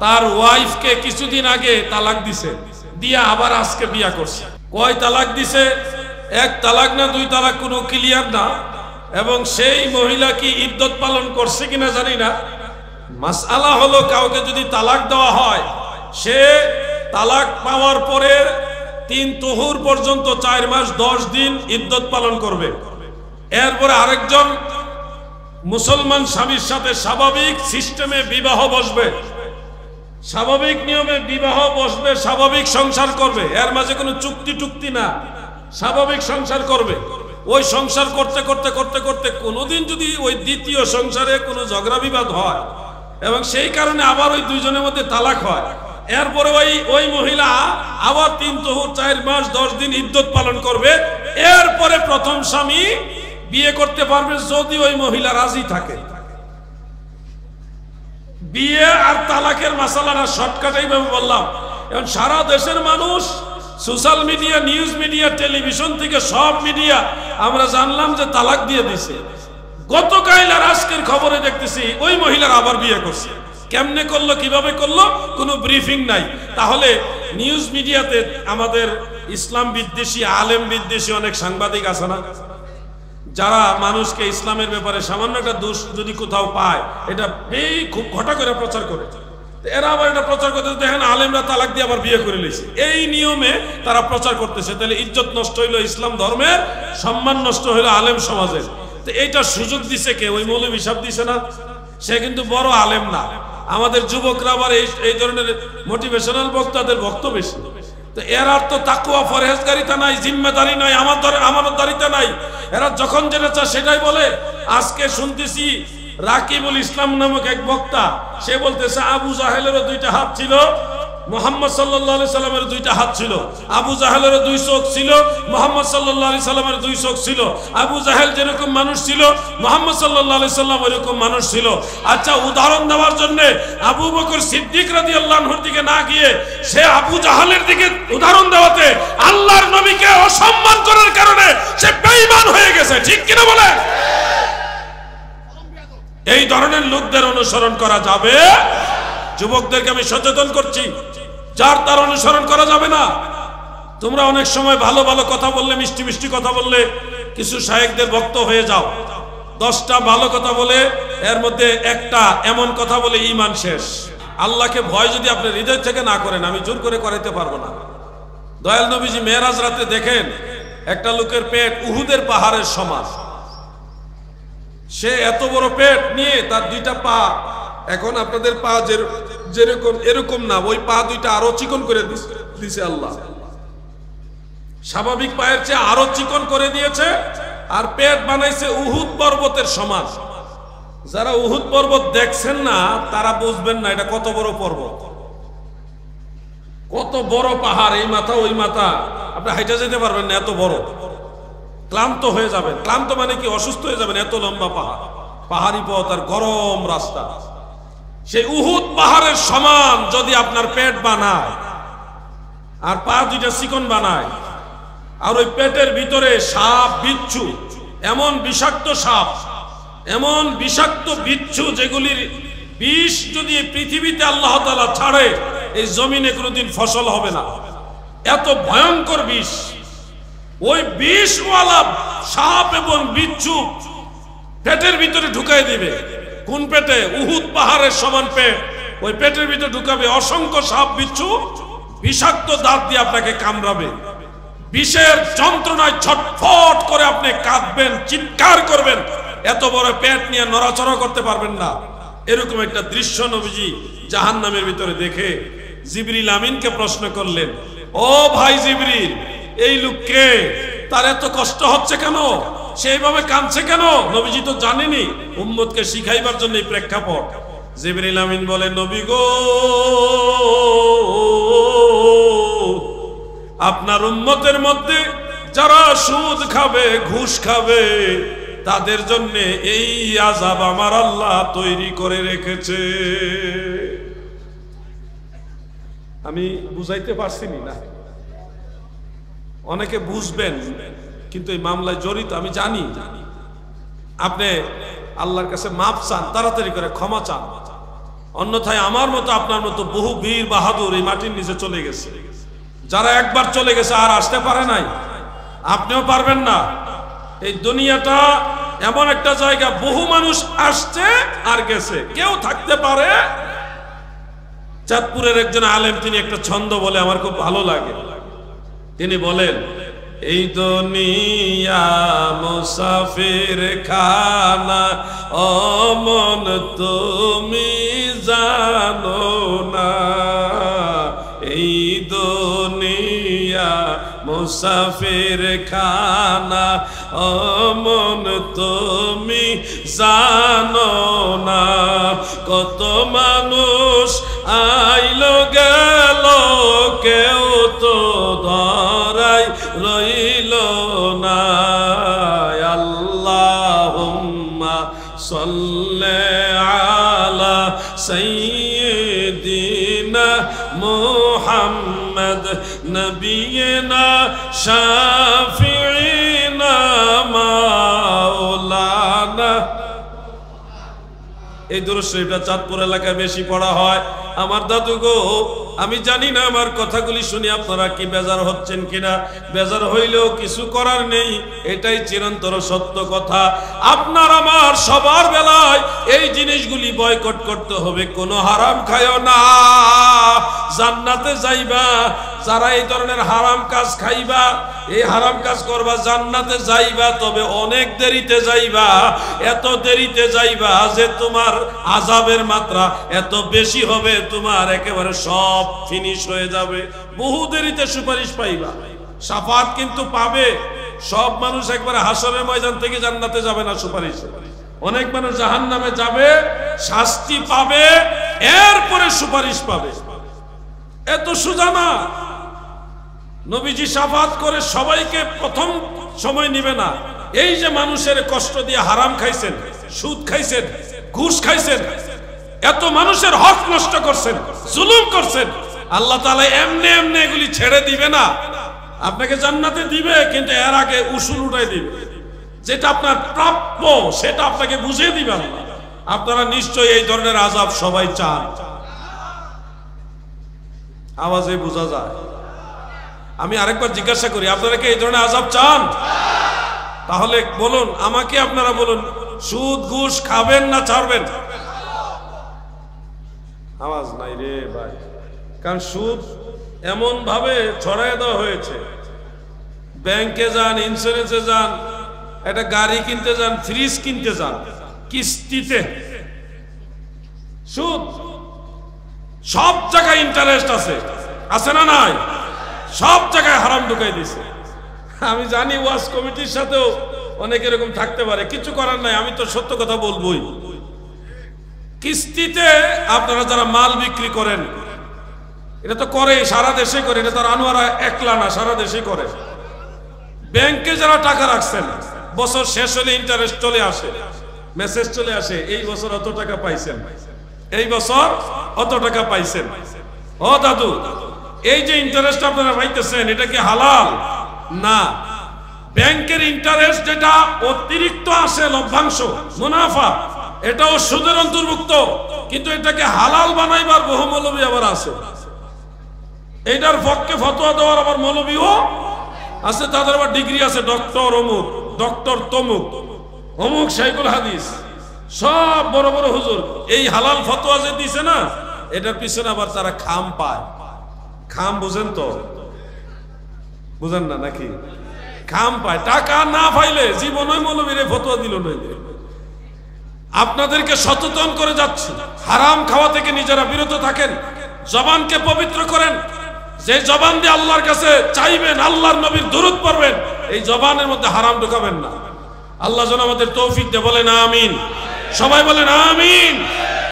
তার ওয়াইফকে কিছুদিন আগে তালাক দিছে, দিয়া আবার আজকে বিয়া করছে। কয় তালাক দিছে? এক তালাক না দুই তালাক, কোনো ক্লিয়ার না। এবং সেই মহিলা কি ইদ্যত পালন করছে কিনা জানি না। মাসআলা হলো, কাউকে যদি তালাক দেওয়া হয়, সে তালাক পাওয়ার পরে 3 তুহুর পর্যন্ত 4 মাস 10 দিন ইদ্যত পালন করবে। এরপরে আরেকজন মুসলমান স্বামীর সাথে স্বাভাবিক সিস্টেমে বিবাহ বসবে, স্বাভাবিক নিয়মে বিবাহ বসবে, স্বাভাবিক সংসার করবে। এর মাঝে কোনো চুক্তি টুক্তি না, স্বাভাবিক সংসার করবে। ওই সংসার করতে করতে করতে করতে কোনোদিন যদি ওই দ্বিতীয় সংসারে কোনো ঝগড়া বিবাদ হয় এবং সেই কারণে আবার ওই দুইজনের মধ্যে তালাক হয়, এরপরে ওই মহিলা আবার 3 তুহুর 4 মাস 10 দিন ইদ্যত পালন করবে। এরপরে প্রথম স্বামী বিয়ে করতে পারবে যদি ওই মহিলা রাজি থাকে। বিয়ে আর তালাকের মাসালাটা শর্টকাট এইভাবে বললাম। এখন সারা দেশের মানুষ social media, news media, television থেকে সব মিডিয়া আমরা জানলাম যে তালাক দিয়ে দিছে। গতকাল আর আজকের খবরে দেখতেছি ওই মহিলার আবার বিয়ে করছে। কেমনে করলো, কিভাবে করলো, কোনো ব্রিফিং নাই। তাহলে নিউজ মিডিয়াতে আমাদের ইসলাম বিদ্বেষী, আলেম বিদ্বেষী অনেক সাংবাদিক আছে না, যারা মানুষকে ইসলামের ব্যাপারে সামান্য একটা দোষ যদি কোথাও পায় এটা খুব ঘটা করে প্রচার করে। এরা আবার এটা প্রচার করতে দেখেন আলেমরা তালাক দিয়ে আবার বিয়ে করে নিয়েছে, এই নিয়মে তারা প্রচার করতেছে। তাহলে ইজ্জত নষ্ট হইলো, ইসলাম ধর্মের সম্মান নষ্ট হইলো আলেম সমাজের। তো এইটা সুযোগ দিছে কে? ওই মৌলভী সাহেব দিছে না? সে কিন্তু বড় আলেম না। আমাদের যুবকরা আবার এই ধরনের মোটিভেশনাল বক্তাদের বক্তব্য বেশি। তো এরা তো তাকওয়া ফরহেজগারিতা নাই, জিম্মেদারি নাই, আমানতদারিতা নাই। এরা যখন যেটা চায় সেটাই বলে। আজকে শুনতেছি রাকিবুল ইসলাম নামক এক বক্তা, সে বলতেছে আবু জাহেলেরও 2টা হাত ছিল, মুহাম্মদ সাল্লাল্লাহু আলাইহি সাল্লামের 2টা হাত ছিল। আবু জাহেলেরও 2 চোখ ছিল, মুহাম্মদ সাল্লাল্লাহু আলাইহি সাল্লামের 2 চোখ ছিল। আবু জাহেল যেরকম মানুষ ছিল, মুহাম্মদ সাল্লাল্লাহু আলাইহি সাল্লাম ওইরকম মানুষ ছিল। আচ্ছা, উদাহরণ দেওয়ার জন্য আবু বকর সিদ্দিক রাদিয়াল্লাহু আনহুর দিকে না গিয়ে সে আবু জাহেলের দিকে উদাহরণ দেওয়াতে আল্লাহর নবীকে অসম্মান করার কারণে সে বেঈমান হয়ে গেছে। ঠিক কিনা বলেন? এই ধরনের লোকদের অনুসরণ করা যাবে? যুবকদেরকে আমি সচেতন করছি, যার তার অনুসরণ করা যাবে না। তোমরা অনেক সময় ভালো ভালো কথা বললে, মিষ্টি মিষ্টি কথা বললে কিছু শায়েখদের ভক্ত হয়ে যাও। 10টা ভালো কথা বলে এর মধ্যে একটা এমন কথা বলে ঈমান শেষ। আল্লাহকে ভয় যদি আপনি হৃদয় থেকে না করেন, আমি জোর করে করাইতে পারবো না। দয়াল নবীজি মেরাজ রাতে দেখেন একটা লোকের পেট উহুদের পাহাড়ের সমান। সে এত বড় পেট নিয়ে তার 2টা পা, এখন আপনাদের পা যেরকম এরকম না, ওই পা 2টা আরো চিকন করে দিছে আল্লাহ। স্বাভাবিক পায়ের চেয়ে আরো চিকন করে দিয়েছে, আর পেট বানাইছে উহুদ পর্বতের সমান। যারা উহুদ পর্বত দেখছেন না তারা বুঝবেন না এটা কত বড় পর্বত, কত বড় পাহাড়। এই মাথা ওই মাথা, আপনি হাইটা যেতে পারবেন না, এত বড়। ক্লান্ত হয়ে যাবেন। ক্লান্ত মানে কি? অসুস্থ হয়ে যাবেন। এত লম্বা পাহাড়, পাহাড়ি পথ আর গরম রাস্তা। সেই উহুদ পাহাড়ের সমান যদি আপনার পেট বানায় আর পা 2টা চিকন বানায়, আর ওই পেটের ভিতরে সাপ বিচ্ছু, এমন বিষাক্ত সাপ, এমন বিষাক্ত বিচ্ছু যেগুলির বিষ যদি পৃথিবীতে আল্লাহ তাআলা ছাড়ে এই জমিনে কোনোদিন ফসল হবে না, এত ভয়ঙ্কর বিষ। ওই বিষওয়ালা সাপ এবং বিচ্ছু পেটের ভিতরে ঢুকাই দিবে। কোন পেটে? উহুদ পাহাড়ের সমান পেট। ওই পেটের ভিতরে ঢুকাবে অসংখ্য সাপ বিচ্ছু, বিষাক্ত দাঁত দিয়ে আপনাকে কামড়াবে। বিষের যন্ত্রণায় ছটফট করে আপনি কাঁদবেন, চিৎকার করবেন। এত বড় পেট নিয়ে নড়াচড়া করতে পারবেন না। এরকম একটা দৃশ্য নবীজি জাহান্নামের ভিতরে দেখে জিবরিল আমিনকে প্রশ্ন করলেন, ও ভাই জিবরিল, এই লোককে, তার এত কষ্ট হচ্ছে কেন, সেইভাবে কাঁদছে কেন? নবীজি তো জানেনি, উম্মতকে শিখাইবার জন্য এই প্রেক্ষাপট। জিবরিল আমিন বলে, নবী গো, আপনার উম্মতের মধ্যে যারা সুদ খাবে, ঘুষ খাবে, তাদের জন্য এই আযাব আমার আল্লাহ তৈরি করে রেখেছে। আমি বুঝাইতে পারছি না? অনেকে বুঝবেন কিন্তু এই মামলায় জড়িত, আমি জানি। আপনি আল্লাহর কাছে মাপ চান, তাড়াতাড়ি করে ক্ষমা চান। অন্যথায় আমার মতো আপনার মতো বহু বীর বাহাদুর এই মাটির নিচে চলে গেছে, যারা একবার চলে গেছে আর আসতে পারে নাই। আপনিও পারবেন না। এই দুনিয়াটা এমন একটা জায়গা, বহু মানুষ আসছে আর গেছে, কেউ থাকতে পারে। চাঁদপুরের একজন আলেম, তিনি একটা ছন্দ বলে আমার খুব ভালো লাগে। তিনি বলেন, এই দুনিয়া মুসাফির খানা, ও মন তুমি জানো না। এই দুনিয়া মুসাফির খানা, ও মন তুমি জানো না। কত মানুষ আইলো গেল, কেউ তো ধরাই রইল না। আল্লাহুম্মা সাল্লি আলা সাইয়্যিদিনা মুহাম্মদ নবিয়িনা শাফিঈনা মাওলানা। এই দুরূদ শরীফটা চাঁদপুর এলাকায় বেশি পড়া হয়। আমার দাদু গো, আমি জানি না আমার কথাগুলি শুনে আপনারা কি বেজার হচ্ছেন কিনা। বেজার হইলেও কিছু করার নেই, এটাই চিরন্তর সত্য কথা। আপনার আমার সবার বেলায় এই জিনিসগুলি বয়কট করতে হবে। কোনো হারাম খায়ও না, জান্নাতে যাইবা। যারা এই ধরনের হারাম কাজ খাইবা, এই হারাম কাজ করবা, জান্নাতে যাইবা, তবে অনেক দেরিতে যাইবা। এত দেরিতে যাইবা যে তোমার আযাবের মাত্রা এত বেশি হবে, তোমার একেবারে সব ফিনিশ হয়ে যাবে। বহু দেরিতে সুপারিশ পাইবা। শাফাত কিন্তু পাবে। সব মানুষ একবারে হাসরের ময়দান থেকে জান্নাতে যাবে না সুপারিশ। অনেক মানুষ জাহান্নামে যাবে, শাস্তি পাবে, এরপরে সুপারিশ পাবে। এত সোজা না। নবীজি শাফাত করে সবাইকে প্রথম সময় নিবে না। এই যে মানুষের কষ্ট দিয়ে হারাম খাইছেন, সুদ খাইছেন, ঘুষ খাইছেন, এত মানুষের হক নষ্ট করছেন, জুলুম করছেন, আল্লাহ তাআলা এমনি এমনি এগুলি ছেড়ে দিবে না। আপনাকে জান্নাতে দিবে, কিন্তু এর আগে উসুল উঠাই দিবে। যেটা আপনার প্রাপ্য সেটা আপনাকে বুঝিয়ে দিবে না। আপনারা নিশ্চয়ই এই ধরনের আযাব সবাই চান। আওয়াজে বোঝা যায়। আমি আরেকবার জিজ্ঞাসা করি, আপনারা কি এই ধরনের আযাব চান? তাহলে বলুন, আমাকে আপনারা বলুন, সুদ ঘুষ খাবেন না ছাড়বেন? আওয়াজ নাই রে ভাই। কারণ সুদ এমন ভাবে ছড়ায় দেওয়া হয়েছে, ব্যাংকে যান, ইন্স্যুরেন্সে যান, একটা গাড়ি কিনতে যান, ফ্রিজ কিনতে যান, কিস্তিতে সুদ। সব জায়গায় ইন্টারেস্ট আছে, আছে না নাই? সব জায়গায় হারাম ঢুকাই দিছে। আমি জানি ওয়াজ কমিটির সাথেও অনেক এরকম থাকতে পারে, কিছু করার নাই। আমি তো সত্য কথা বলবোই। কিস্তিতে আপনারা যারা মাল বিক্রি করেন, এটা তো করে, সারা দেশে করে, এটা তার আনোয়ারা একলা না, সারা দেশে করে। ব্যাংকে যারা টাকা রাখছেন, বছর শেষ হলে ইন্টারেস্ট চলে আসে, মেসেজ চলে আসে, এই বছর অত টাকা পাইছেন, এই বছর অত টাকা পাইছেন। ও দাদু, এই যে ইন্টারেস্ট আপনারা পাইতেছেন, এটা কি হালাল? না। ব্যাংকের ইন্টারেস্ট যেটা অতিরিক্ত আসে, লভ্যাংশ, মুনাফা, এটাও সুদের অন্তর্ভুক্ত। কিন্তু এটাকে হালাল বানাইবার বহু মৌলবী আবার আছে। এইটার পক্ষে ফতোয়া দেওয়ার আবার মৌলবীও আছে। তাদের আবার ডিগ্রি আছে, ডক্টর অমুক, ডক্টর তমুক, অমুক শাইখুল হাদিস, সব বড় বড় হুজুর। এই হালাল ফতোয়া যে দিছে না, এটার পিছনে আবার তারা খাম পায়। খাম বুঝেন তো? বুঝেন না নাকি? খাম পায়। টাকা না পাইলে জীবনই মৌলবীরে ফতোয়া দিল না। আপনাদেরকে সচেতন করে যাচ্ছি, হারাম খাওয়া থেকে নিজেরা বিরত থাকেন, জবানকে পবিত্র করেন। যে জবান দিয়ে আল্লাহর কাছে চাইবেন, আল্লাহর নবীর দুরূদ পড়বেন, এই জবানের মধ্যে হারাম ঢুকাবেন না। আল্লাহ যেন আমাদের তৌফিক দেয়। বলেন আমিন। সবাই বলেন আমিন।